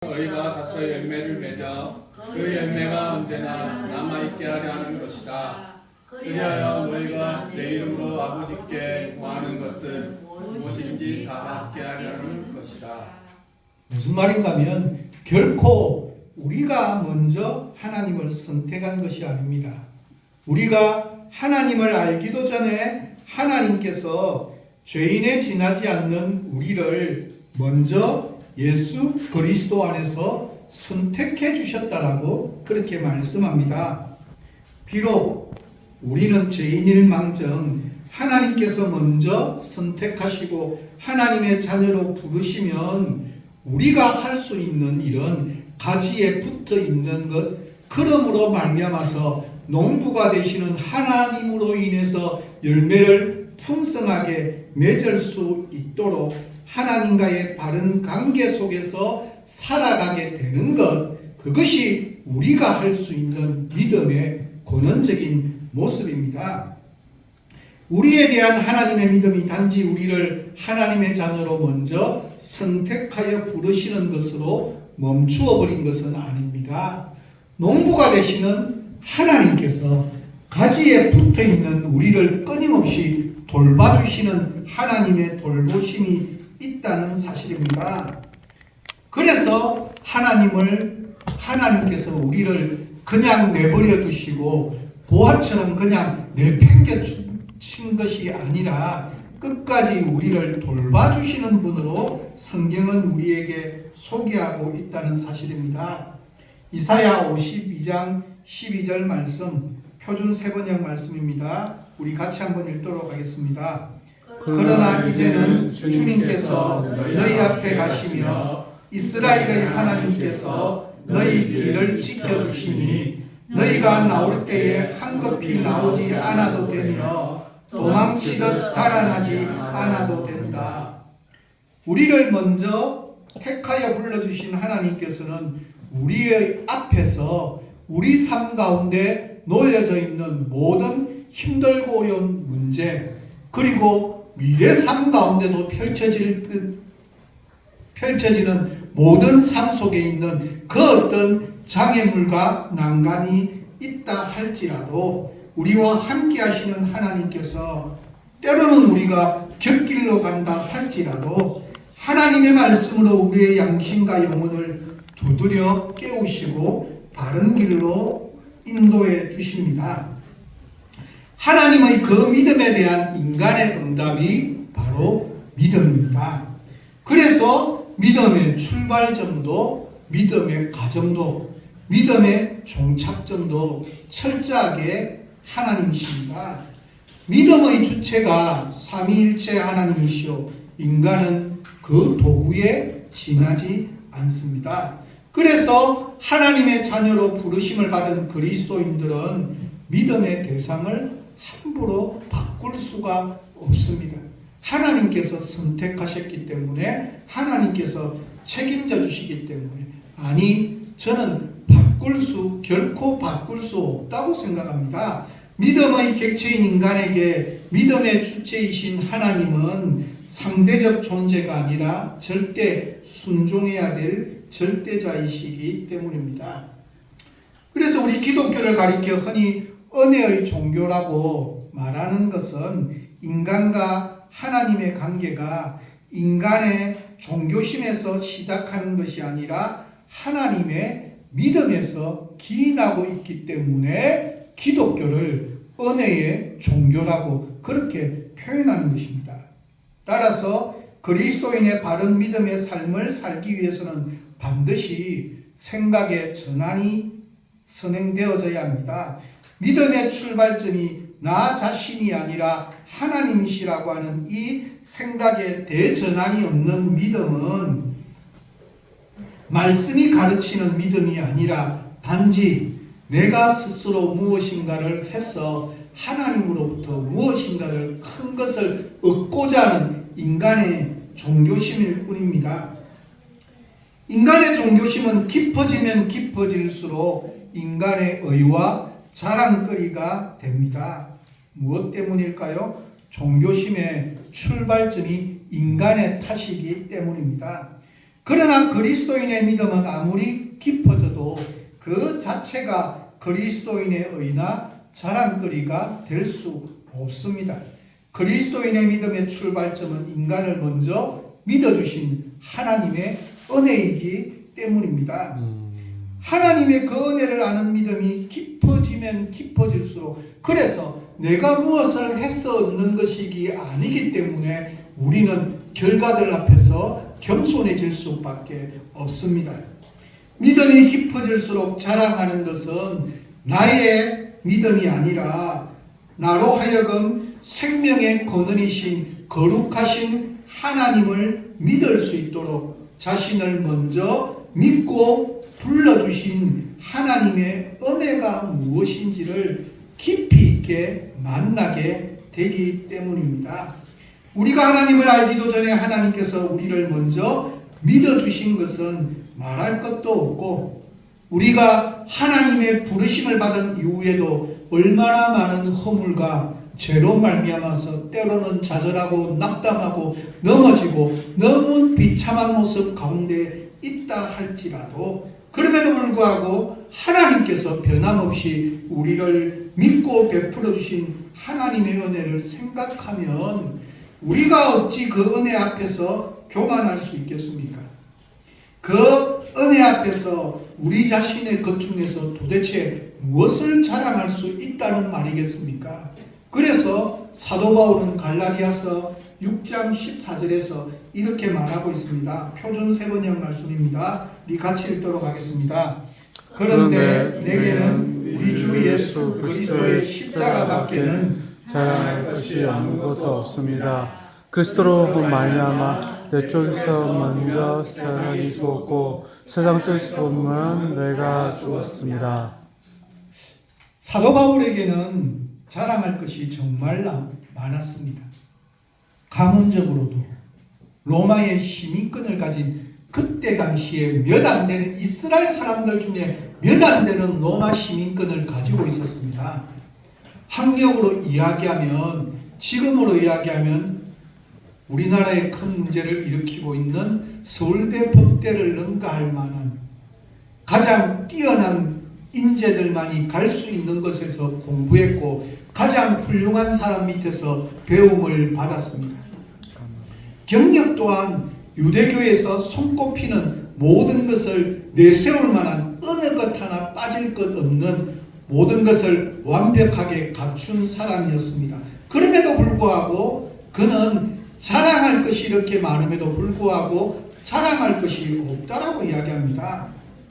너희가 가서 열매를 맺어 그 열매가 언제나 남아있게 하려 하는 것이다. 그리하여 너희가 내 이름으로 아버지께 구하는 것은 무엇인지 다 받게 하려는 것이다. 무슨 말인가 하면 결코 우리가 먼저 하나님을 선택한 것이 아닙니다. 우리가 하나님을 알기도 전에 하나님께서 죄인에 지나지 않는 우리를 먼저 예수 그리스도 안에서 선택해 주셨다라고 그렇게 말씀합니다. 비록 우리는 죄인일망정 하나님께서 먼저 선택하시고 하나님의 자녀로 부르시면 우리가 할 수 있는 일은 가지에 붙어 있는 것, 그러므로 말미암아서 농부가 되시는 하나님으로 인해서 열매를 풍성하게 맺을 수 있도록 하나님과의 바른 관계 속에서 살아가게 되는 것, 그것이 우리가 할 수 있는 믿음의 근원적인 모습입니다. 우리에 대한 하나님의 믿음이 단지 우리를 하나님의 자녀로 먼저 선택하여 부르시는 것으로 멈추어 버린 것은 아닙니다. 농부가 되시는 하나님께서 가지에 붙어 있는 우리를 끊임없이 돌봐주시는 하나님의 돌보심이 있다는 사실입니다. 그래서 하나님께서 우리를 그냥 내버려 두시고 보화처럼 그냥 내팽겨 친 것이 아니라 끝까지 우리를 돌봐주시는 분으로 성경은 우리에게 소개하고 있다는 사실입니다. 이사야 52장 12절 말씀, 표준 세번역 말씀입니다. 우리 같이 한번 읽도록 하겠습니다. 그러나 이제는 주님께서 너희 앞에 가시며 이스라엘의 하나님께서 너희 길을 지켜주시니 너희가 나올 때에 한급히 나오지 않아도 되며 도망치듯 달아나지 않아도 된다. 우리를 먼저 택하여 불러주신 하나님께서는 우리의 앞에서 우리 삶 가운데 놓여져 있는 모든 힘들고 어려운 문제, 그리고 미래 삶 가운데도 펼쳐지는 모든 삶 속에 있는 그 어떤 장애물과 난간이 있다 할지라도 우리와 함께 하시는 하나님께서 때로는 우리가 곁길로 간다 할지라도 하나님의 말씀으로 우리의 양심과 영혼을 두드려 깨우시고 바른 길로 인도해 주십니다. 하나님의 그 믿음에 대한 인간의 응답이 바로 믿음입니다. 그래서 믿음의 출발점도, 믿음의 가정도, 믿음의 종착점도 철저하게 하나님이십니다. 믿음의 주체가 삼위일체 하나님이시오 인간은 그 도구에 지나지 않습니다. 그래서 하나님의 자녀로 부르심을 받은 그리스도인들은 믿음의 대상을 함부로 바꿀 수가 없습니다. 하나님께서 선택하셨기 때문에, 하나님께서 책임져 주시기 때문에, 아니 저는 결코 바꿀 수 없다고 생각합니다. 믿음의 객체인 인간에게 믿음의 주체이신 하나님은 상대적 존재가 아니라 절대 순종해야 될 절대자이시기 때문입니다. 그래서 우리 기독교를 가리켜 흔히 은혜의 종교라고 말하는 것은 인간과 하나님의 관계가 인간의 종교심에서 시작하는 것이 아니라 하나님의 믿음에서 기인하고 있기 때문에 기독교를 은혜의 종교라고 그렇게 표현하는 것입니다. 따라서 그리스도인의 바른 믿음의 삶을 살기 위해서는 반드시 생각의 전환이 선행되어져야 합니다. 믿음의 출발점이 나 자신이 아니라 하나님이시라고 하는 이 생각의 대전환이 없는 믿음은 말씀이 가르치는 믿음이 아니라 단지 내가 스스로 무엇인가를 해서 하나님으로부터 무엇인가를 큰 것을 얻고자 하는 인간의 종교심일 뿐입니다. 인간의 종교심은 깊어지면 깊어질수록 인간의 의와 자랑거리가 됩니다. 무엇 때문일까요? 종교심의 출발점이 인간의 탓이기 때문입니다. 그러나 그리스도인의 믿음은 아무리 깊어져도 그 자체가 그리스도인의 의나 자랑거리가 될 수 없습니다. 그리스도인의 믿음의 출발점은 인간을 먼저 믿어주신 하나님의 은혜이기 때문입니다. 하나님의 그 은혜를 아는 믿음이 깊어지면 깊어질수록, 그래서 내가 무엇을 해서 얻는 것이기 아니기 때문에 우리는 결과들 앞에서 겸손해질 수밖에 없습니다. 믿음이 깊어질수록 자랑하는 것은 나의 믿음이 아니라 나로 하여금 생명의 근원이신 거룩하신 하나님을 믿을 수 있도록 자신을 먼저 믿고 불러주신 하나님의 은혜가 무엇인지를 깊이 있게 만나게 되기 때문입니다. 우리가 하나님을 알기도 전에 하나님께서 우리를 먼저 믿어주신 것은 말할 것도 없고, 우리가 하나님의 부르심을 받은 이후에도 얼마나 많은 허물과 죄로 말미암아서 때로는 좌절하고 낙담하고 넘어지고 너무 비참한 모습 가운데 있다 할지라도, 그럼에도 불구하고 하나님께서 변함없이 우리를 믿고 베풀어 주신 하나님의 은혜를 생각하면 우리가 어찌 그 은혜 앞에서 교만할 수 있겠습니까? 그 은혜 앞에서 우리 자신의 것 중에서 도대체 무엇을 자랑할 수 있다는 말이겠습니까? 그래서 사도 바울은 갈라디아서 6장 14절에서 이렇게 말하고 있습니다. 표준 세번역 말씀입니다. 우리 같이 읽도록 하겠습니다. 그런데 내게는 우리 주 예수 그리스도의 십자가밖에는 자랑할 것이 아무것도 없습니다. 그리스도로 말미암아 내 쪽에서 먼저 세상이 죽었고 세상 쪽에서 보면 내가 죽었습니다. 사도 바울에게는 자랑할 것이 정말 많았습니다. 가문적으로도 로마의 시민권을 가진 그때 당시에 몇 안 되는 이스라엘 사람들 중에 몇 안 되는 로마 시민권을 가지고 있었습니다. 학력으로 이야기하면, 지금으로 이야기하면 우리나라의 큰 문제를 일으키고 있는 서울대 법대를 능가할 만한 가장 뛰어난 인재들만이 갈 수 있는 것에서 공부했고 가장 훌륭한 사람 밑에서 배움을 받았습니다. 경력 또한 유대교에서 손꼽히는 모든 것을 내세울 만한 어느 것 하나 빠질 것 없는 모든 것을 완벽하게 갖춘 사람이었습니다. 그럼에도 불구하고 그는 자랑할 것이 이렇게 많음에도 불구하고 자랑할 것이 없다라고 이야기합니다.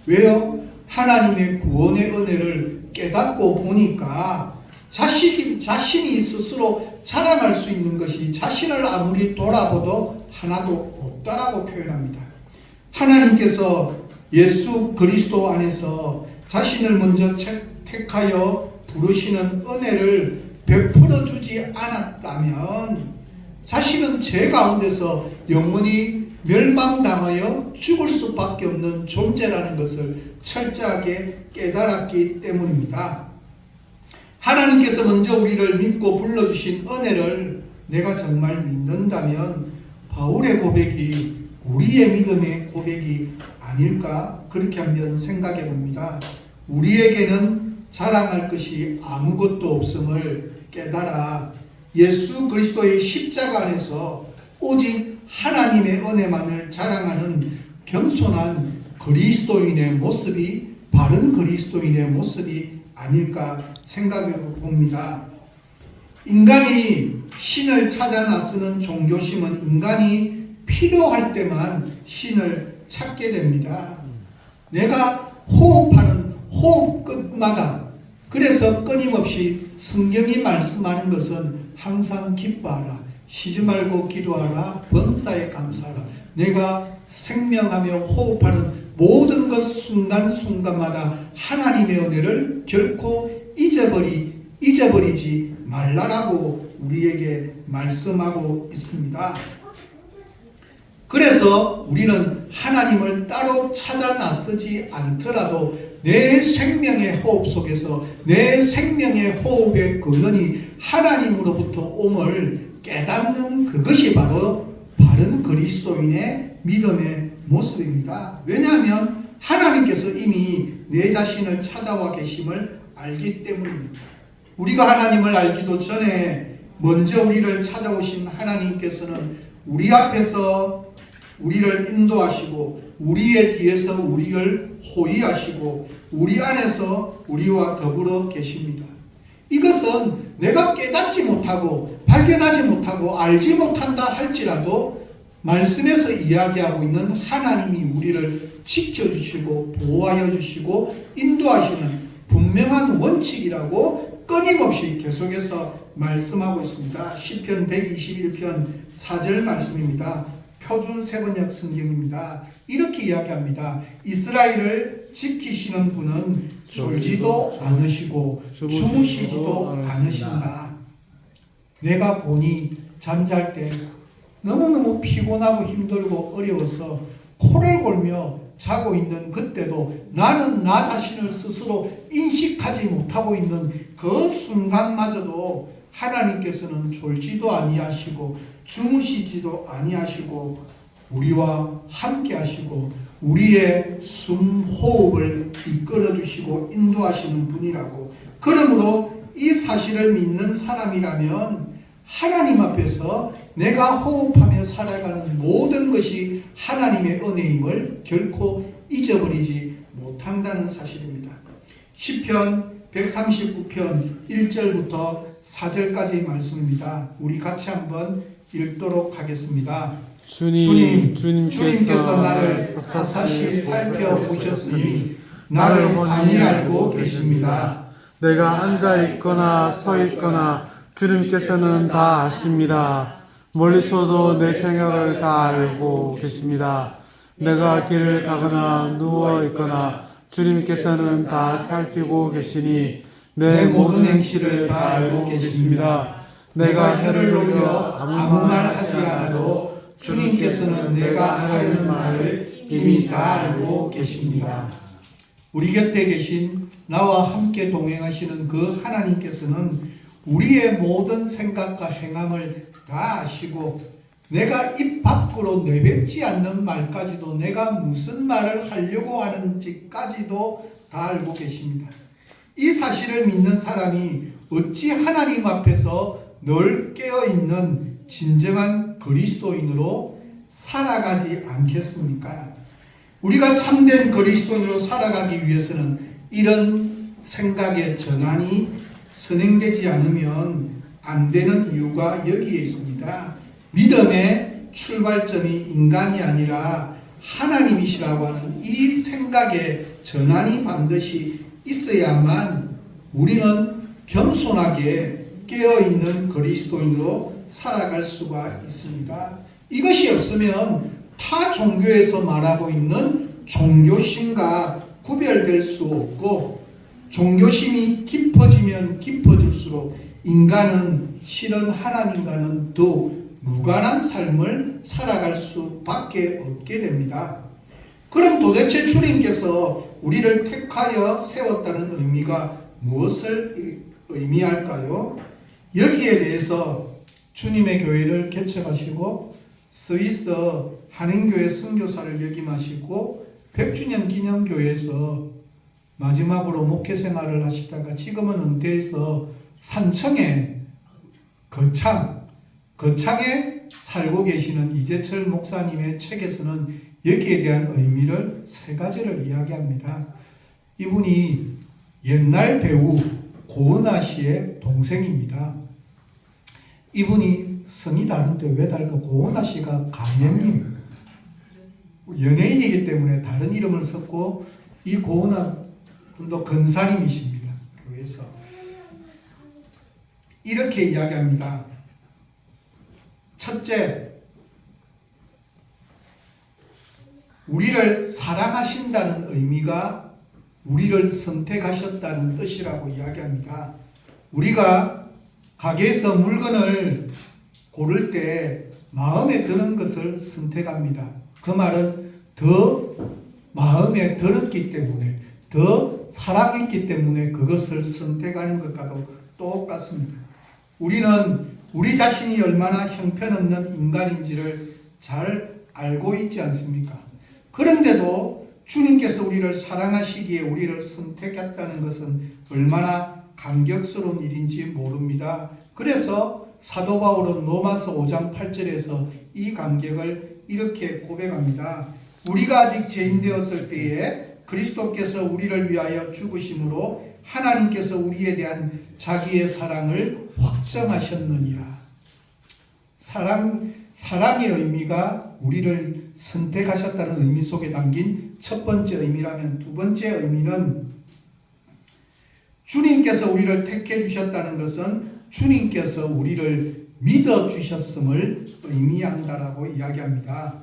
왜요? 하나님의 구원의 은혜를 깨닫고 보니까 자신이 스스로 자랑할 수 있는 것이 자신을 아무리 돌아봐도 하나도 없다라고 표현합니다. 하나님께서 예수 그리스도 안에서 자신을 먼저 택하여 부르시는 은혜를 베풀어 주지 않았다면 자신은 죄 가운데서 영원히 멸망당하여 죽을 수밖에 없는 존재라는 것을 철저하게 깨달았기 때문입니다. 하나님께서 먼저 우리를 믿고 불러주신 은혜를 내가 정말 믿는다면 바울의 고백이 우리의 믿음의 고백이 아닐까, 그렇게 한번 생각해 봅니다. 우리에게는 자랑할 것이 아무것도 없음을 깨달아 예수 그리스도의 십자가 안에서 오직 하나님의 은혜만을 자랑하는 겸손한 그리스도인의 모습이 바른 그리스도인의 모습이 아닐까 생각해 봅니다. 인간이 신을 찾아 나서는 종교심은 인간이 필요할 때만 신을 찾게 됩니다. 내가 호흡하는 호흡 끝마다, 그래서 끊임없이 성경이 말씀하는 것은 항상 기뻐하라, 쉬지 말고 기도하라, 범사에 감사하라. 내가 생명하며 호흡하는 모든 것 순간순간마다 하나님의 은혜를 결코 잊어버리지 말라라고 우리에게 말씀하고 있습니다. 그래서 우리는 하나님을 따로 찾아 나서지 않더라도 내 생명의 호흡 속에서 내 생명의 호흡의 근원이 하나님으로부터 옴을 깨닫는 그것이 바로 바른 그리스도인의 믿음의 모습입니다. 왜냐하면 하나님께서 이미 내 자신을 찾아와 계심을 알기 때문입니다. 우리가 하나님을 알기도 전에 먼저 우리를 찾아오신 하나님께서는 우리 앞에서 우리를 인도하시고 우리의 뒤에서 우리를 호위하시고 우리 안에서 우리와 더불어 계십니다. 이것은 내가 깨닫지 못하고 발견하지 못하고 알지 못한다 할지라도 말씀에서 이야기하고 있는 하나님이 우리를 지켜주시고 보호하여 주시고 인도하시는 분명한 원칙이라고 끊임없이 계속해서 말씀하고 있습니다. 시편 121편 4절 말씀입니다. 표준 세번역 성경입니다. 이렇게 이야기합니다. 이스라엘을 지키시는 분은 졸지도 않으시고 주무시지도 않으신다. 내가 보니 잠잘 때 너무너무 피곤하고 힘들고 어려워서 코를 골며 자고 있는 그때도 나는 나 자신을 스스로 인식하지 못하고 있는 그 순간마저도 하나님께서는 졸지도 아니하시고 주무시지도 아니하시고 우리와 함께 하시고 우리의 숨 호흡을 이끌어 주시고 인도하시는 분이라고. 그러므로 이 사실을 믿는 사람이라면 하나님 앞에서 내가 호흡하며 살아가는 모든 것이 하나님의 은혜임을 결코 잊어버리지 못한다는 사실입니다. 시편 139편 1절부터 4절까지의 말씀입니다. 우리 같이 한번 읽도록 하겠습니다. 주님께서 나를 사사시 살펴보셨으니 나를 많이 알고 계십니다. 내가 앉아있거나 서있거나 주님께서는 다 아십니다. 멀리서도 내 생각을 다 알고 계십니다. 내가 길을 가거나 누워있거나 주님께서는 다 살피고 계시니 내 모든 행실을 다 알고 계십니다. 내가 혀를 놀려 아무 말 하지 않아도 주님께서는 내가 하려는 말을 이미 다 알고 계십니다. 우리 곁에 계신 나와 함께 동행하시는 그 하나님께서는 우리의 모든 생각과 행함을 다 아시고 내가 입 밖으로 내뱉지 않는 말까지도 내가 무슨 말을 하려고 하는지까지도 다 알고 계십니다. 이 사실을 믿는 사람이 어찌 하나님 앞에서 늘 깨어있는 진정한 그리스도인으로 살아가지 않겠습니까? 우리가 참된 그리스도인으로 살아가기 위해서는 이런 생각의 전환이 선행되지 않으면 안 되는 이유가 여기에 있습니다. 믿음의 출발점이 인간이 아니라 하나님이시라고 하는 이 생각의 전환이 반드시 있어야만 우리는 겸손하게 깨어있는 그리스도인으로 살아갈 수가 있습니다. 이것이 없으면 타 종교에서 말하고 있는 종교심과 구별될 수 없고 종교심이 깊어지면 깊어질수록 인간은 실은 하나님과는 더욱 무관한 삶을 살아갈 수밖에 없게 됩니다. 그럼 도대체 주님께서 우리를 택하여 세웠다는 의미가 무엇을 의미할까요? 여기에 대해서 주님의 교회를 개척하시고 스위스 한인교회 선교사를 역임하시고 100주년 기념교회에서 마지막으로 목회 생활을 하시다가 지금은 은퇴해서 산청에 거창에 살고 계시는 이재철 목사님의 책에서는 여기에 대한 의미를 세 가지를 이야기합니다. 이분이 옛날 배우 고은하 씨의 동생입니다. 이분이 성이 다른데 왜 다를까? 고은하 씨가 가명님 연예인이기 때문에 다른 이름을 썼고 이 고은하 분도 근사님이십니다. 교회에서 이렇게 이야기합니다. 첫째, 우리를 사랑하신다는 의미가 우리를 선택하셨다는 뜻이라고 이야기합니다. 우리가 가게에서 물건을 고를 때 마음에 드는 것을 선택합니다. 그 말은 더 마음에 들었기 때문에, 더 사랑했기 때문에 그것을 선택하는 것과도 똑같습니다. 우리는 우리 자신이 얼마나 형편없는 인간인지를 잘 알고 있지 않습니까? 그런데도 주님께서 우리를 사랑하시기에 우리를 선택했다는 것은 얼마나 감격스러운 일인지 모릅니다. 그래서 사도 바울은 로마서 5장 8절에서 이 감격을 이렇게 고백합니다. 우리가 아직 죄인 되었을 때에 그리스도께서 우리를 위하여 죽으심으로 하나님께서 우리에 대한 자기의 사랑을 확정하셨느니라. 사랑의 의미가 우리를 선택하셨다는 의미 속에 담긴 첫 번째 의미라면, 두 번째 의미는 주님께서 우리를 택해 주셨다는 것은 주님께서 우리를 믿어 주셨음을 의미한다라고 이야기합니다.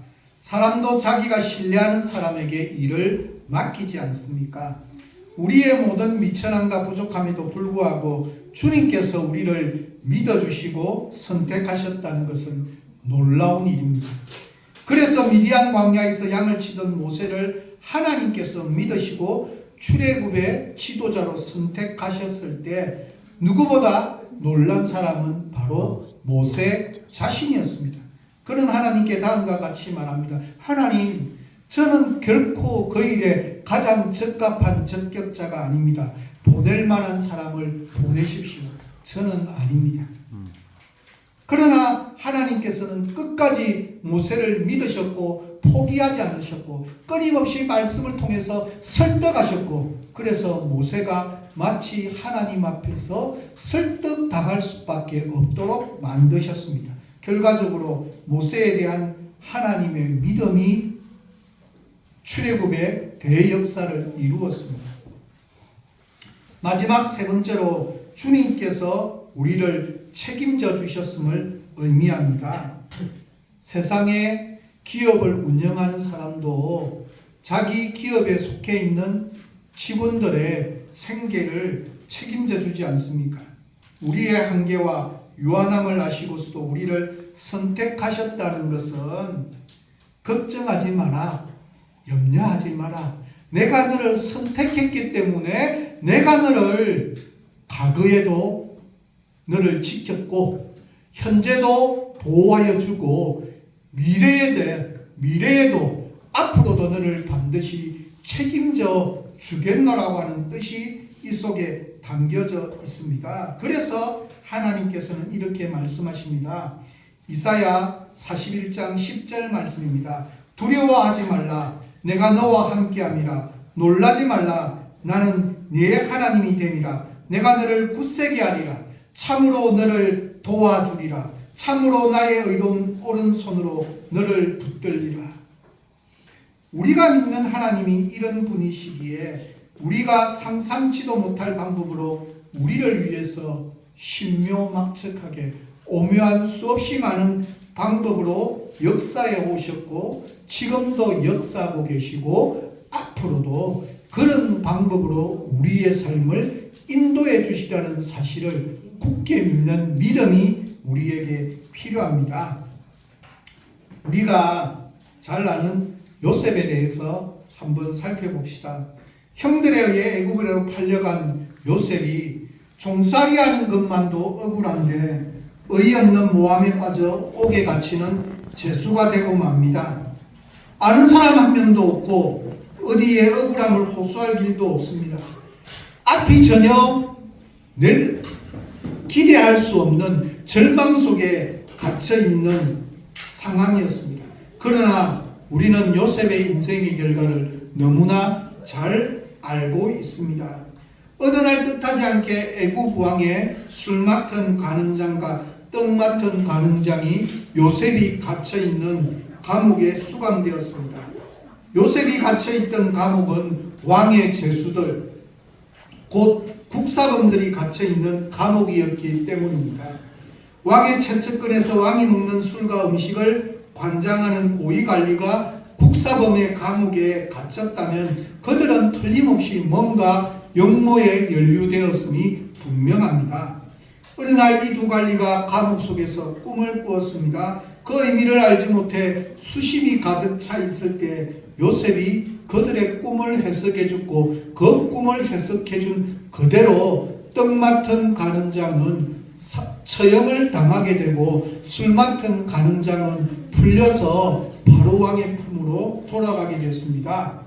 사람도 자기가 신뢰하는 사람에게 일을 맡기지 않습니까? 우리의 모든 미천함과 부족함에도 불구하고 주님께서 우리를 믿어주시고 선택하셨다는 것은 놀라운 일입니다. 그래서 미디안 광야에서 양을 치던 모세를 하나님께서 믿으시고 출애굽의 지도자로 선택하셨을 때 누구보다 놀란 사람은 바로 모세 자신이었습니다. 그는 하나님께 다음과 같이 말합니다. 하나님, 저는 결코 그 일에 가장 적합한 적격자가 아닙니다. 보낼 만한 사람을 보내십시오. 저는 아닙니다. 그러나 하나님께서는 끝까지 모세를 믿으셨고 포기하지 않으셨고 끊임없이 말씀을 통해서 설득하셨고, 그래서 모세가 마치 하나님 앞에서 설득당할 수밖에 없도록 만드셨습니다. 결과적으로 모세에 대한 하나님의 믿음이 출애굽의 대역사를 이루었습니다. 마지막 세 번째로 주님께서 우리를 책임져 주셨음을 의미합니다. 세상에 기업을 운영하는 사람도 자기 기업에 속해 있는 직원들의 생계를 책임져 주지 않습니까? 우리의 한계와 유한함을 아시고서도 우리를 선택하셨다는 것은 걱정하지 마라, 염려하지 마라. 내가 너를 선택했기 때문에 내가 너를 과거에도 너를 지켰고 현재도 보호하여 주고 미래에도 앞으로도 너를 반드시 책임져 주겠노라고 하는 뜻이 이 속에 담겨져 있습니다. 그래서 하나님께서는 이렇게 말씀하십니다. 이사야 41장 10절 말씀입니다. 두려워하지 말라. 내가 너와 함께함이라. 놀라지 말라. 나는 네 하나님이 됨이라. 내가 너를 굳세게 하리라. 참으로 너를 도와주리라. 참으로 나의 의로운 오른손으로 너를 붙들리라. 우리가 믿는 하나님이 이런 분이시기에 우리가 상상치도 못할 방법으로 우리를 위해서 신묘막측하게 오묘한 수없이 많은 방법으로 역사해 오셨고 지금도 역사하고 계시고 앞으로도 그런 방법으로 우리의 삶을 인도해 주시라는 사실을 굳게 믿는 믿음이 우리에게 필요합니다. 우리가 잘 아는 요셉에 대해서 한번 살펴봅시다. 형들에 의해 애굽으로 팔려간 요셉이 종살이하는 것만도 억울한데 어이없는 모함에 빠져 옥에 갇히는 죄수가 되고 맙니다. 아는 사람 한 명도 없고 어디에 억울함을 호소할 길도 없습니다. 앞이 전혀 기대할 수 없는 절망 속에 갇혀있는 상황이었습니다. 그러나 우리는 요셉의 인생의 결과를 너무나 잘 알고 있습니다. 어느 날 뜻하지 않게 애굽 왕의 술 맡은 간은장과 떡 맡은 간은장이 요셉이 갇혀있는 감옥에 수감되었습니다. 요셉이 갇혀있던 감옥은 왕의 죄수들, 곧 국사범들이 갇혀있는 감옥이었기 때문입니다. 왕의 채측근에서 왕이 먹는 술과 음식을 관장하는 고위관리가 국사범의 감옥에 갇혔다면 그들은 틀림없이 뭔가 역모에 연루되었음이 분명합니다. 어느 날 이 두 관리가 감옥 속에서 꿈을 꾸었습니다. 그 의미를 알지 못해 수심이 가득 차 있을 때 요셉이 그들의 꿈을 해석해 주고 그 꿈을 해석해 준 그대로 떡 맡은 간은장은 처형을 당하게 되고 술 맡은 간은장은 풀려서 바로 왕의 품으로 돌아가게 됐습니다.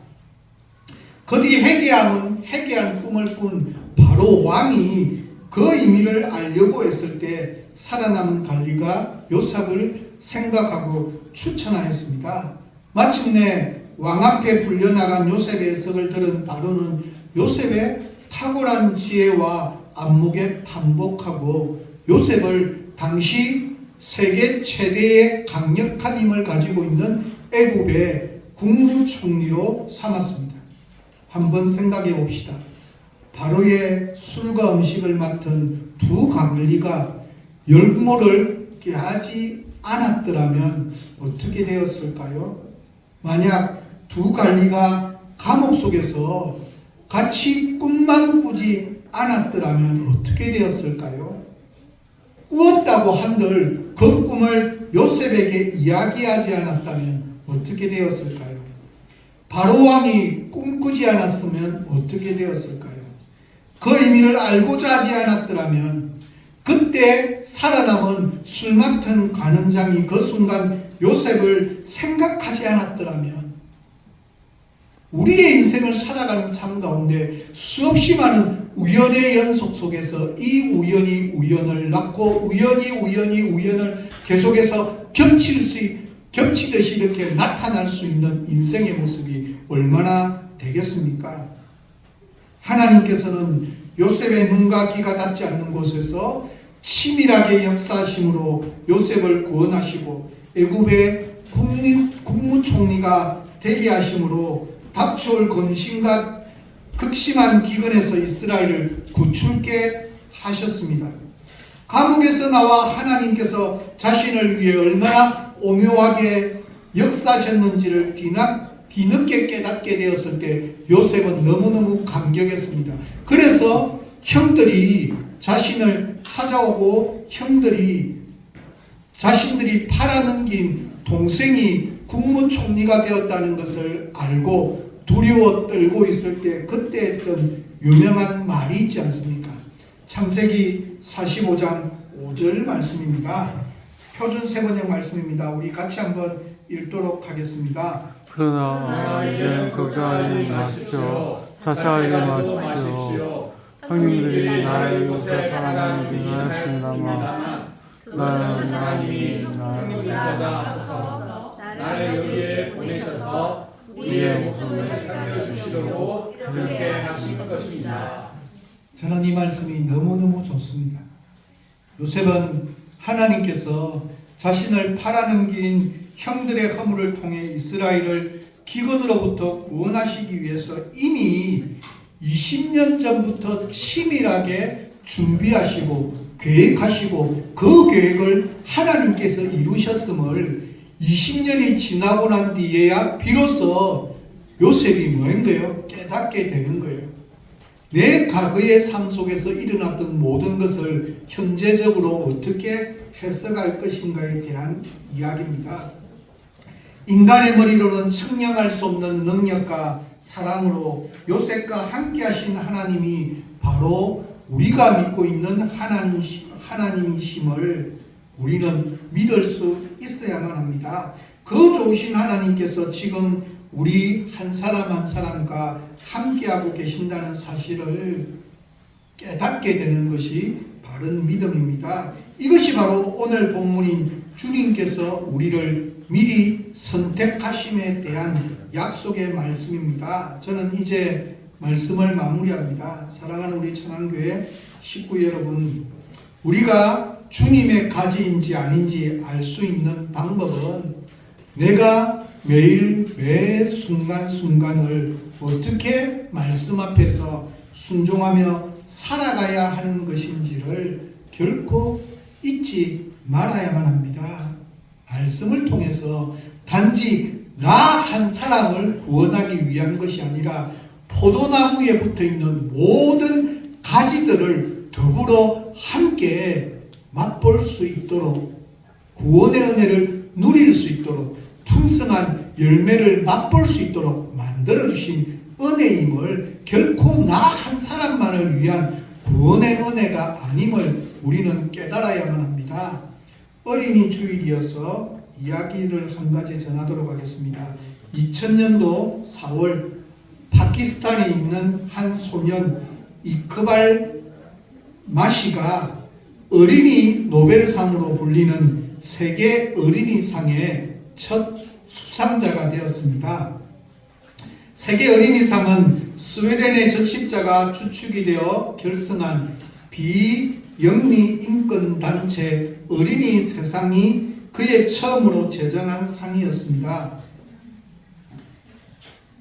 그뒤 해괴한 꿈을 꾼 바로 왕이 그 의미를 알려고 했을 때 살아남은 관리가 요셉을 생각하고 추천하였습니다. 마침내 왕 앞에 불려나간 요셉의 해석을 들은 바로는 요셉의 탁월한 지혜와 안목에 탄복하고 요셉을 당시 세계 최대의 강력한 힘을 가지고 있는 애굽의 국무총리로 삼았습니다. 한번 생각해 봅시다. 바로의 술과 음식을 맡은 두 관리가 열모를 깨하지 않았더라면 어떻게 되었을까요? 만약 두 관리가 감옥 속에서 같이 꿈만 꾸지 않았더라면 어떻게 되었을까요? 꾸었다고 한들 그 꿈을 요셉에게 이야기하지 않았다면 어떻게 되었을까요? 바로 왕이 꿈꾸지 않았으면 어떻게 되었을까요? 그 의미를 알고자 하지 않았더라면 그때 살아남은 술 맡은 관원장이 그 순간 요셉을 생각하지 않았더라면 우리의 인생을 살아가는 삶 가운데 수없이 많은 우연의 연속 속에서 이 우연이 우연을 낳고 우연이 우연을 계속해서 겹치듯이 이렇게 나타날 수 있는 인생의 모습이 얼마나 되겠습니까? 하나님께서는 요셉의 눈과 귀가 닿지 않는 곳에서 치밀하게 역사하심으로 요셉을 구원하시고 애굽의 국무총리가 되게 하심으로 닥쳐올 근심과 극심한 기근에서 이스라엘을 구출게 하셨습니다. 감옥에서 나와 하나님께서 자신을 위해 얼마나 오묘하게 역사하셨는지를 뒤늦게 깨닫게 되었을 때 요셉은 너무너무 감격했습니다. 그래서 형들이 자신을 찾아오고 자신들이 팔아넘긴 동생이 국무총리가 되었다는 것을 알고 두려워 떨고 있을 때 그때 했던 유명한 말이 있지 않습니까? 창세기 45장 5절 말씀입니다. 표준 세번역 말씀입니다. 우리 같이 한번 읽도록 하겠습니다. 그러나 이제 걱정하지 마십시오. 자세하게 마십시오. 형님들이 나의 요셉 하나님을 하였습니다만 나는 하나님이 나를 하소서 나를 여기에 보내셔서 우리의 목숨을 살려주시려고 그렇게 하신 것입니다. 저는 이 말씀이 너무너무 좋습니다. 요셉은 하나님께서 자신을 팔아넘긴 형들의 허물을 통해 이스라엘을 기근으로부터 구원하시기 위해서 이미 20년 전부터 치밀하게 준비하시고 계획하시고 그 계획을 하나님께서 이루셨음을 20년이 지나고 난 뒤에야 비로소 요셉이 뭐인 거예요? 깨닫게 되는 거예요. 내 과거의 삶 속에서 일어났던 모든 것을 현재적으로 어떻게 해석할 것인가에 대한 이야기입니다. 인간의 머리로는 측량할 수 없는 능력과 사랑으로 요셉과 함께 하신 하나님이 바로 우리가 믿고 있는 하나님이심을 우리는 믿을 수 있어야만 합니다. 그 좋으신 하나님께서 지금 우리 한 사람 한 사람과 함께하고 계신다는 사실을 깨닫게 되는 것이 바른 믿음입니다. 이것이 바로 오늘 본문인 주님께서 우리를 미리 선택하심에 대한 약속의 말씀입니다. 저는 이제 말씀을 마무리합니다. 사랑하는 우리 천안교회 식구 여러분, 우리가 주님의 가지인지 아닌지 알 수 있는 방법은 내가 매일 매 순간순간을 어떻게 말씀 앞에서 순종하며 살아가야 하는 것인지를 결코 잊지 말아야만 합니다. 말씀을 통해서 단지 나 한 사람을 구원하기 위한 것이 아니라 포도나무에 붙어있는 모든 가지들을 더불어 함께 맛볼 수 있도록 구원의 은혜를 누릴 수 있도록 풍성한 열매를 맛볼 수 있도록 만들어주신 은혜임을 결코 나 한 사람만을 위한 구원의 은혜가 아님을 우리는 깨달아야만 합니다. 어린이 주일이어서 이야기를 한 가지 전하도록 하겠습니다. 2000년도 4월 파키스탄에 있는 한 소년 이크발 마시가 어린이 노벨상으로 불리는 세계 어린이상의 첫 수상자가 되었습니다. 세계 어린이상은 스웨덴의 적십자가 주축이 되어 결성한 비영리 인권단체 어린이 세상이 그의 처음으로 제정한 상이었습니다.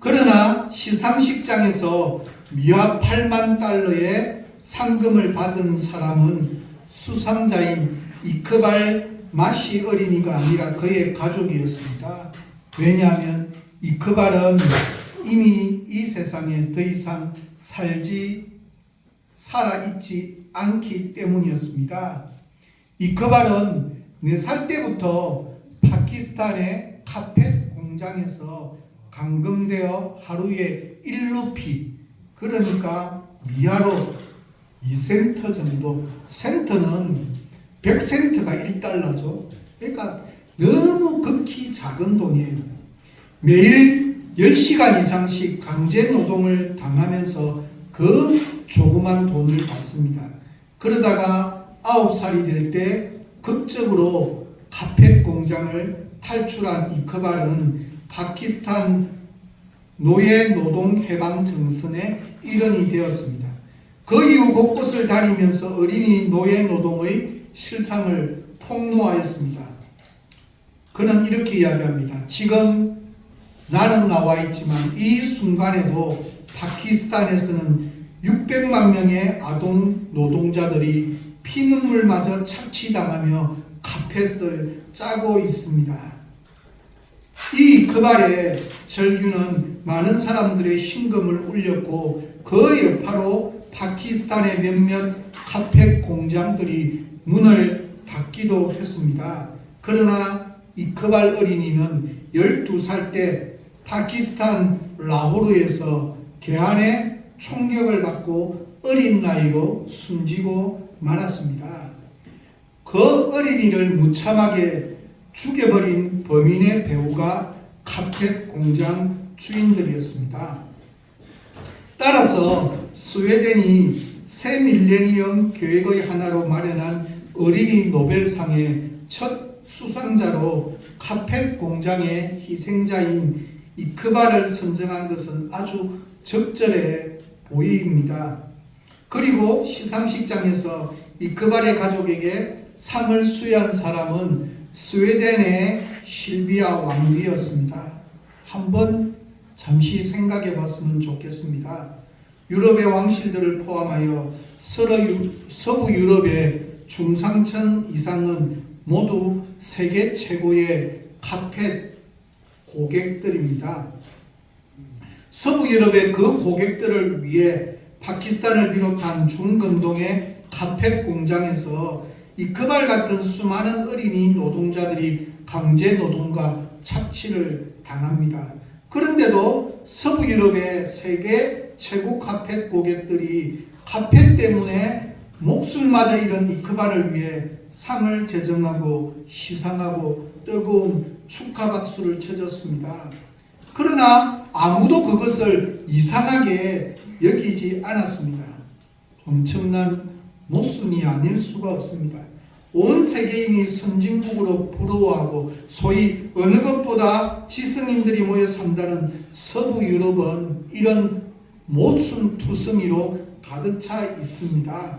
그러나 시상식장에서 미화 8만 달러의 상금을 받은 사람은 수상자인 이크발 마시 어린이가 아니라 그의 가족이었습니다. 왜냐하면 이크발은 이미 이 세상에 더 이상 살아있지 않기 때문이었습니다. 이크발은 4살 때부터 파키스탄의 카펫 공장에서 감금되어 하루에 1루피, 그러니까 미화로 2센트 정도, 센트는 100센트가 1달러죠. 그러니까 너무 극히 작은 돈이에요. 매일 10시간 이상씩 강제 노동을 당하면서 그 조그만 돈을 받습니다. 그러다가 9살이 될 때 극적으로 카펫 공장을 탈출한 이크발은 파키스탄 노예 노동 해방 정선의 일원이 되었습니다. 그 이후 곳곳을 다니면서 어린이 노예 노동의 실상을 폭로하였습니다. 그는 이렇게 이야기합니다. 지금 나는 나와 있지만 이 순간에도 파키스탄에서는 600만 명의 아동 노동자들이 피눈물마저 착취당하며 카펫을 짜고 있습니다. 이 이크발의 절규는 많은 사람들의 심금을 울렸고 그 여파로 파키스탄의 몇몇 카펫 공장들이 문을 닫기도 했습니다. 그러나 이크발 어린이는 12살 때 파키스탄 라호르에서 개한의 총격을 받고 어린 나이로 숨지고 말았습니다. 그 어린이를 무참하게 죽여버린 범인의 배우가 카펫 공장 주인들이었습니다. 따라서 스웨덴이 새 밀레니엄 계획의 하나로 마련한 어린이 노벨상의 첫 수상자로 카펫 공장의 희생자인 이크발을 선정한 것은 아주 적절해 보입니다. 그리고 시상식장에서 이크발의 가족에게 상을 수여한 사람은 스웨덴의 실비아 왕비였습니다. 한번 잠시 생각해 봤으면 좋겠습니다. 유럽의 왕실들을 포함하여 서부 유럽의 중상층 이상은 모두 세계 최고의 카펫 고객들입니다. 서부 유럽의 그 고객들을 위해 파키스탄을 비롯한 중근동의 카펫 공장에서 이크발 같은 수많은 어린이 노동자들이 강제 노동과 착취를 당합니다. 그런데도 서부 유럽의 세계 최고 카펫 고객들이 카펫 때문에 목숨마저 잃은 이크발을 위해 상을 제정하고 시상하고 뜨거운 축하 박수를 쳐줬습니다. 그러나 아무도 그것을 이상하게 여기지 않았습니다. 엄청난 모순이 아닐 수가 없습니다. 온 세계인이 선진국으로 부러워하고 소위 어느 것보다 지성인들이 모여 산다는 서부 유럽은 이런 모순투성이로 가득 차 있습니다.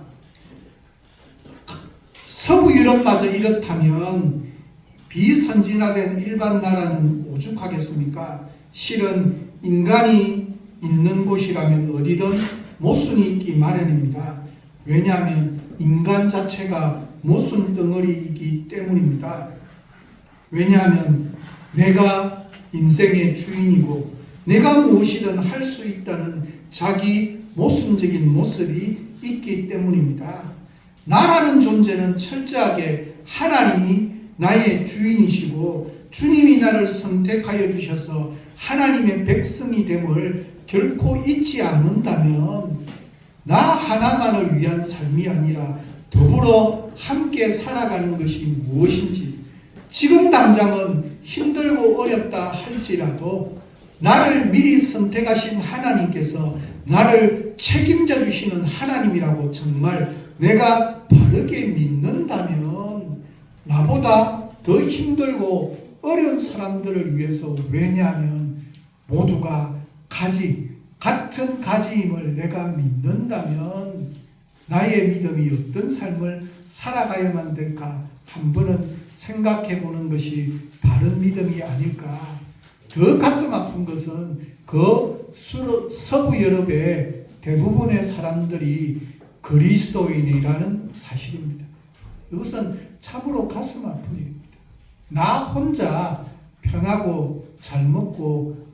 서부 유럽마저 이렇다면 비선진화된 일반 나라는 오죽하겠습니까? 실은 인간이 있는 곳이라면 어디든 모순이 있기 마련입니다. 왜냐하면 인간 자체가 모순 덩어리이기 때문입니다. 왜냐하면 내가 인생의 주인이고 내가 무엇이든 할 수 있다는 자기 모순적인 모습이 있기 때문입니다. 나라는 존재는 철저하게 하나님이 나의 주인이시고 주님이 나를 선택하여 주셔서 하나님의 백성이 됨을 결코 잊지 않는다면 나 하나만을 위한 삶이 아니라 더불어 함께 살아가는 것이 무엇인지, 지금 당장은 힘들고 어렵다 할지라도 나를 미리 선택하신 하나님께서 나를 책임져 주시는 하나님이라고 정말 내가 바르게 믿는다면 나보다 더 힘들고 어려운 사람들을 위해서, 왜냐하면 모두가 같은 가지임을 내가 믿는다면 나의 믿음이 어떤 삶을 살아가야만 될까 한 번은 생각해 보는 것이 바른 믿음이 아닐까. 더 가슴 아픈 것은 그 서부 유럽의 대부분의 사람들이 그리스도인이라는 사실입니다. 이것은 참으로 가슴 아픈 일입니다. 나 혼자 편하고 잘 먹고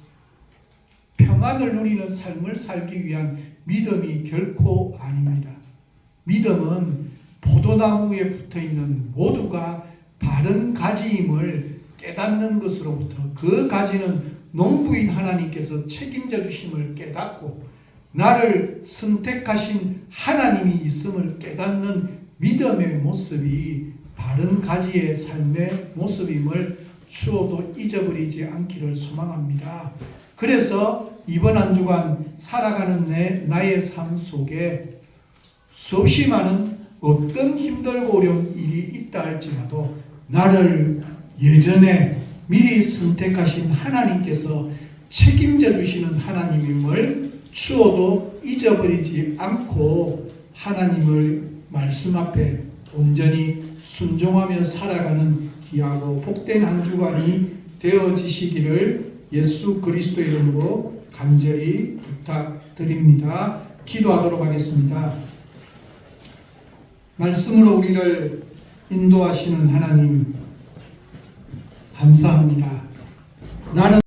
평안을 누리는 삶을 살기 위한 믿음이 결코 아닙니다. 믿음은 포도나무에 붙어있는 모두가 바른 가지임을 깨닫는 것으로부터, 그 가지는 농부인 하나님께서 책임져 주심을 깨닫고 나를 선택하신 하나님이 있음을 깨닫는 믿음의 모습이 바른 가지의 삶의 모습임을 추호도 잊어버리지 않기를 소망합니다. 그래서 이번 한 주간 살아가는 나의 삶 속에 수없이 많은 어떤 힘들고 어려운 일이 있다 할지라도 나를 예전에 미리 선택하신 하나님께서 책임져 주시는 하나님임을 추호도 잊어버리지 않고 하나님을 말씀 앞에 온전히 순종하며 살아가는 귀하고 복된 한 주간이 되어지시기를 예수 그리스도 이름으로 간절히 부탁드립니다. 기도하도록 하겠습니다. 말씀으로 우리를 인도하시는 하나님 감사합니다. 나는